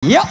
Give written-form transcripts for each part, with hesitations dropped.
Yuk.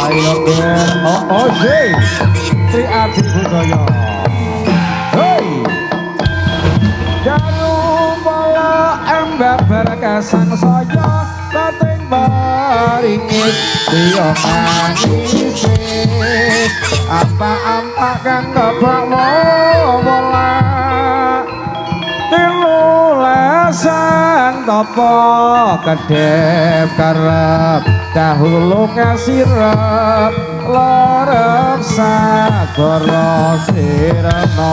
Ayo ger, jay, Tri Adi Budaya. Hei, jarum bola embak berkesan saya, bating baringis, dia manis, apa kang kebak bola, tilulesan topo kedep karep. Dahulu kasirap larap sagara sirna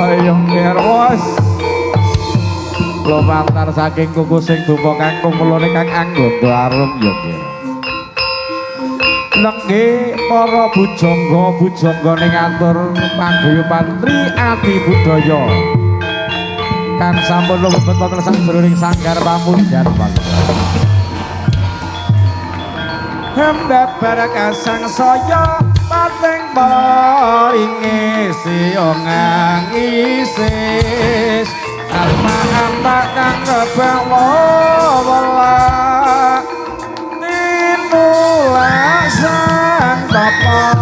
ayo ngerwas lumantar saking kuku sing dupa kangkung mulane kang anggodo arum ya kira nengge para bujangga ning atur paguyuban Tri Adi Budaya kan sampun lumebet wonten sajroning sanggar pamujan hembab barakasang saya pating baringe siongang isis apa kang kebawa tinulasan tapa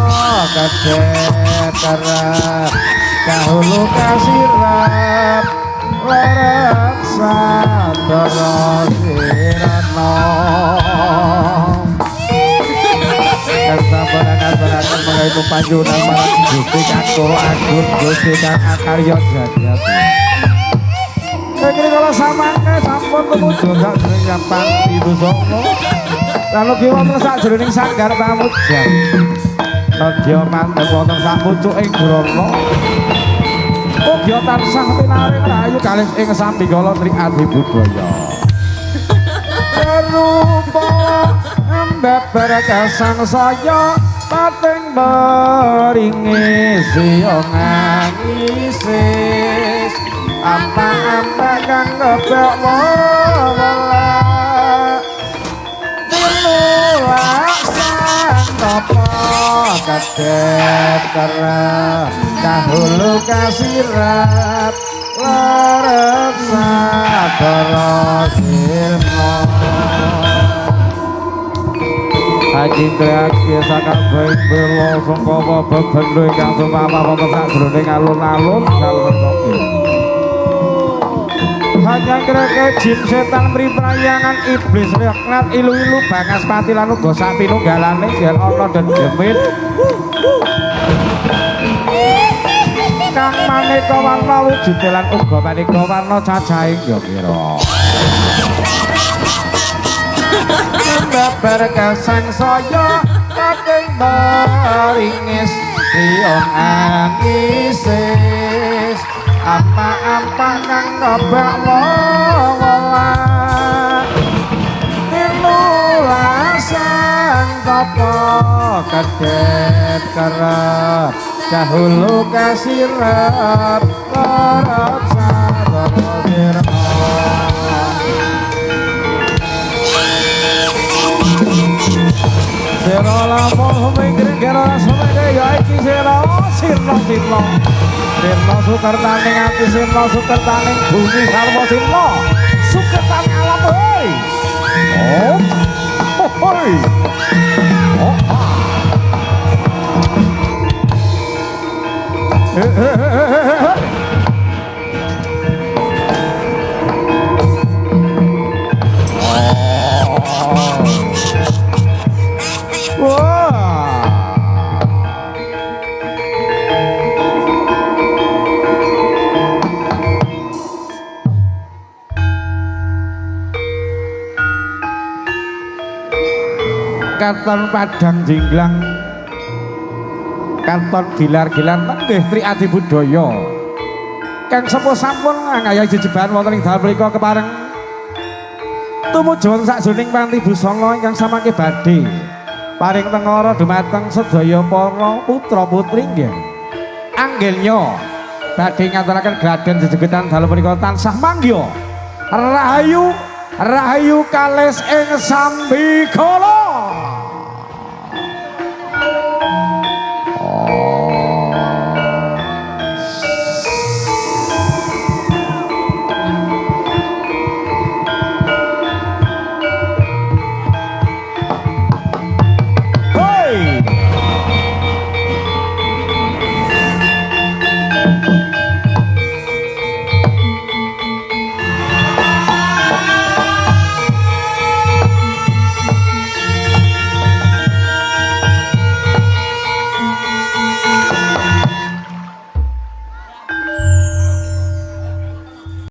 kedetera dahulu kasirap larap sadara sirana Sampun mengenai panjunan marang Gusti Kang Kula Agung Gusti Kang Akarya Jajati. Kene kala samangke sampun tumuju sajroning nyampang Ibu Songo. Lan ugi wonten sajroning sanggar pamujan. Nadya mantep wonten sak pucuking grana. Ugi tansah pinaring rahayu kalih ing sambikala Tri Adi Budaya. Rupa embak barakasang saya pating baringe siongang isis apa kang kebak wala tinulasan tapa kadet kera dahulu kasirap larap sadara sirna Haji kreasi sakang baik belo songkowo bebendo ingkang sumama wonten sajroning alun-alun dalem kopi. Hanya kreke jin setan mriprayangan iblis laknat ilu-ilu bangas pati lan uga sak pinunggalane yen ana den gemit. Kang maneka warna wujude lan uga maneka warna cacahing ya kira. Berkesan saya kating baringis siongang isis apa kang kebak wala tinulasan tapa kadet kera dahulu kasirap larap sadara sirna Sira lamun mingkring kira semene ya iki sira sirna sukertaning ati sirna sukertaning bumi sarwa sirna sukertaning alam hoi hoi katon padang jinglang katon gilar-gilar nggih Tri Adi Budaya kang sepuh sampun ngayahi jejeban wonten ing dalem mriku kepareng tumuju sakjroning panti busana ingkang samangke badhe paring tengara dumateng sedaya para putra-putri nggih anggilnya badhe ngaturaken gladhen jejegetan dalem menika tansah manggya rahayu rahayu kales ing sambikala